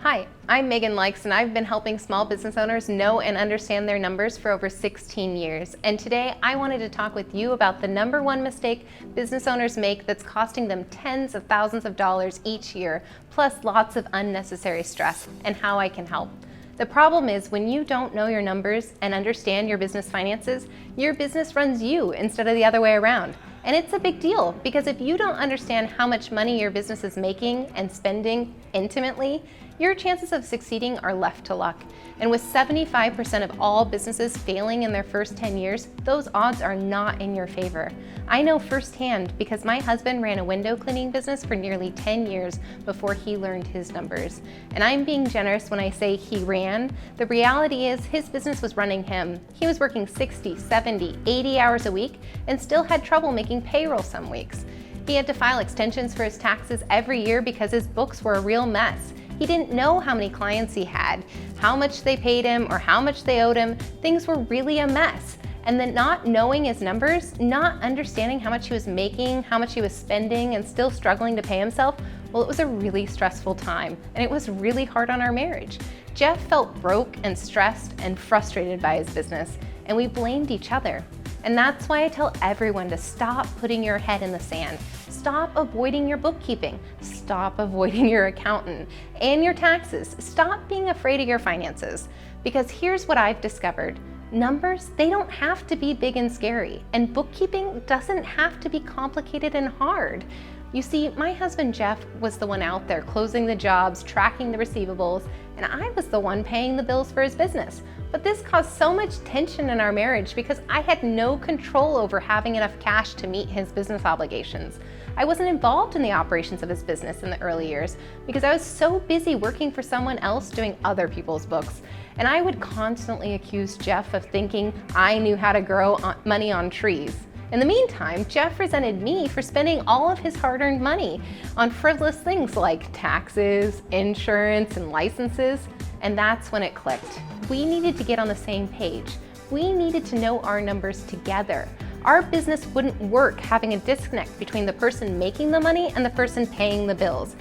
Hi, I'm Megan Likes, and I've been helping small business owners know and understand their numbers for over 16 years. And today I wanted to talk with you about the number one mistake business owners make that's costing them tens of thousands of dollars each year, plus lots of unnecessary stress, and how I can help. The problem is when you don't know your numbers and understand your business finances, your business runs you instead of the other way around. And it's a big deal because if you don't understand how much money your business is making and spending intimately, your chances of succeeding are left to luck. And with 75% of all businesses failing in their first 10 years, those odds are not in your favor. I know firsthand because my husband ran a window cleaning business for nearly 10 years before he learned his numbers. And I'm being generous when I say he ran. The reality is his business was running him. He was working 60, 70, 80 hours a week and still had trouble making payroll some weeks. He had to file extensions for his taxes every year because his books were a real mess. He didn't know how many clients he had, how much they paid him, or how much they owed him. Things were really a mess. And then not knowing his numbers, not understanding how much he was making, how much he was spending, and still struggling to pay himself, well, it was a really stressful time, and it was really hard on our marriage. Jeff felt broke and stressed and frustrated by his business, and we blamed each other. And that's why I tell everyone to stop putting your head in the sand. Stop avoiding your bookkeeping. Stop avoiding your accountant and your taxes. Stop being afraid of your finances. Because here's what I've discovered. Numbers, they don't have to be big and scary. And bookkeeping doesn't have to be complicated and hard. You see, my husband Jeff was the one out there closing the jobs, tracking the receivables, and I was the one paying the bills for his business. But this caused so much tension in our marriage because I had no control over having enough cash to meet his business obligations. I wasn't involved in the operations of his business in the early years because I was so busy working for someone else doing other people's books. And I would constantly accuse Jeff of thinking I knew how to grow money on trees. In the meantime, Jeff resented me for spending all of his hard-earned money on frivolous things like taxes, insurance, and licenses. And that's when it clicked. We needed to get on the same page. We needed to know our numbers together. Our business wouldn't work having a disconnect between the person making the money and the person paying the bills.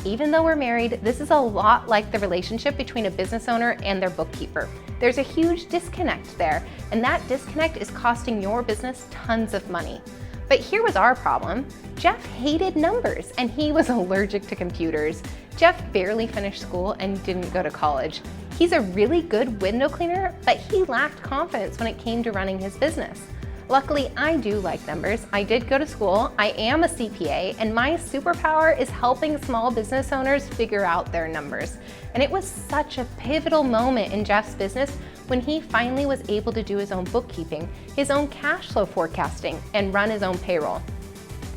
Even though we're married, this is a lot like the relationship between a business owner and their bookkeeper. There's a huge disconnect there, and that disconnect is costing your business tons of money. But here was our problem. Jeff hated numbers, and he was allergic to computers. Jeff barely finished school and didn't go to college. He's a really good window cleaner, but he lacked confidence when it came to running his business. Luckily, I do like numbers. I did go to school, I am a CPA, and my superpower is helping small business owners figure out their numbers. And it was such a pivotal moment in Jeff's business when he finally was able to do his own bookkeeping, his own cash flow forecasting, and run his own payroll.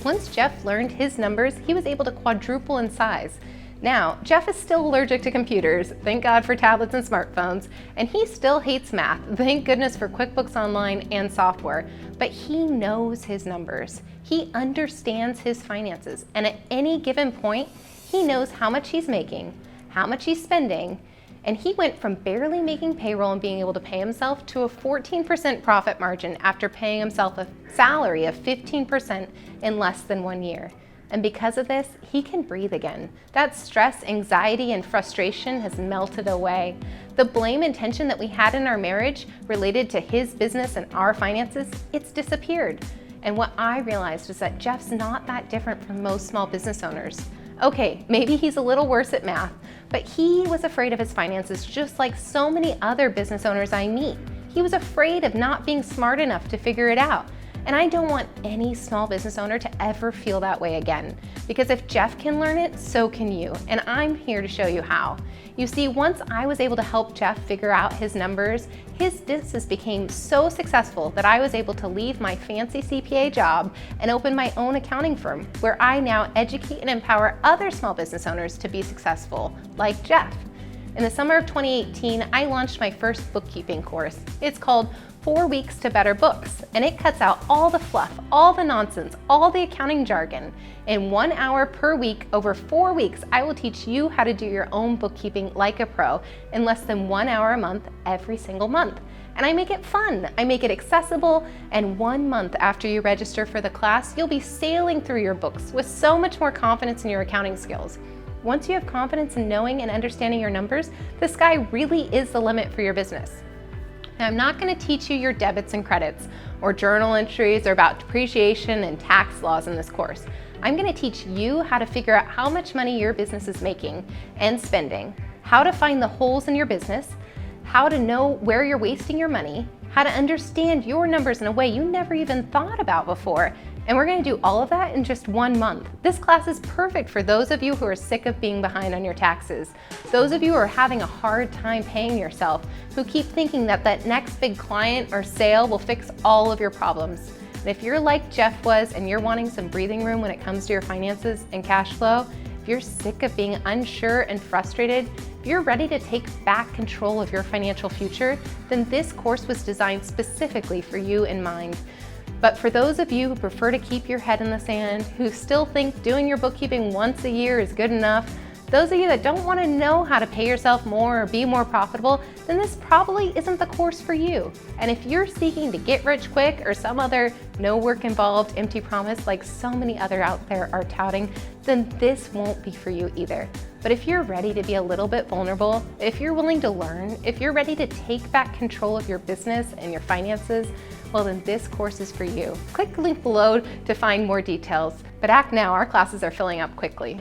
Once Jeff learned his numbers, he was able to quadruple in size. Now, Jeff is still allergic to computers, thank God for tablets and smartphones, and he still hates math, thank goodness for QuickBooks Online and software, but he knows his numbers. He understands his finances, and at any given point, he knows how much he's making, how much he's spending, and he went from barely making payroll and being able to pay himself to a 14% profit margin after paying himself a salary of 15% in less than 1 year. And because of this, he can breathe again. That stress, anxiety, and frustration has melted away. The blame and tension that we had in our marriage related to his business and our finances, it's disappeared. And what I realized was that Jeff's not that different from most small business owners. Okay, maybe he's a little worse at math, but he was afraid of his finances just like so many other business owners I meet. He was afraid of not being smart enough to figure it out. And I don't want any small business owner to ever feel that way again. Because if Jeff can learn it, so can you. And I'm here to show you how. You see, once I was able to help Jeff figure out his numbers, his business became so successful that I was able to leave my fancy CPA job and open my own accounting firm, where I now educate and empower other small business owners to be successful, like Jeff. In the summer of 2018, I launched my first bookkeeping course. It's called 4 Weeks to Better Books, and it cuts out all the fluff, all the nonsense, all the accounting jargon. In 1 hour per week, over 4 weeks, I will teach you how to do your own bookkeeping like a pro in less than 1 hour a month, every single month. And I make it fun, I make it accessible, and 1 month after you register for the class, you'll be sailing through your books with so much more confidence in your accounting skills. Once you have confidence in knowing and understanding your numbers, the sky really is the limit for your business. Now, I'm not going to teach you your debits and credits or journal entries or about depreciation and tax laws in this course. I'm going to teach you how to figure out how much money your business is making and spending, how to find the holes in your business, how to know where you're wasting your money, how to understand your numbers in a way you never even thought about before. And we're going to do all of that in just 1 month. This class is perfect for those of you who are sick of being behind on your taxes, those of you who are having a hard time paying yourself, who keep thinking that that next big client or sale will fix all of your problems. And if you're like Jeff was and you're wanting some breathing room when it comes to your finances and cash flow, if you're sick of being unsure and frustrated, if you're ready to take back control of your financial future, then this course was designed specifically for you in mind. But for those of you who prefer to keep your head in the sand, who still think doing your bookkeeping once a year is good enough, those of you that don't want to know how to pay yourself more or be more profitable, then this probably isn't the course for you. And if you're seeking to get rich quick or some other no work involved empty promise like so many other out there are touting, then this won't be for you either. But if you're ready to be a little bit vulnerable, if you're willing to learn, if you're ready to take back control of your business and your finances, well then this course is for you. Click the link below to find more details. But act now, our classes are filling up quickly.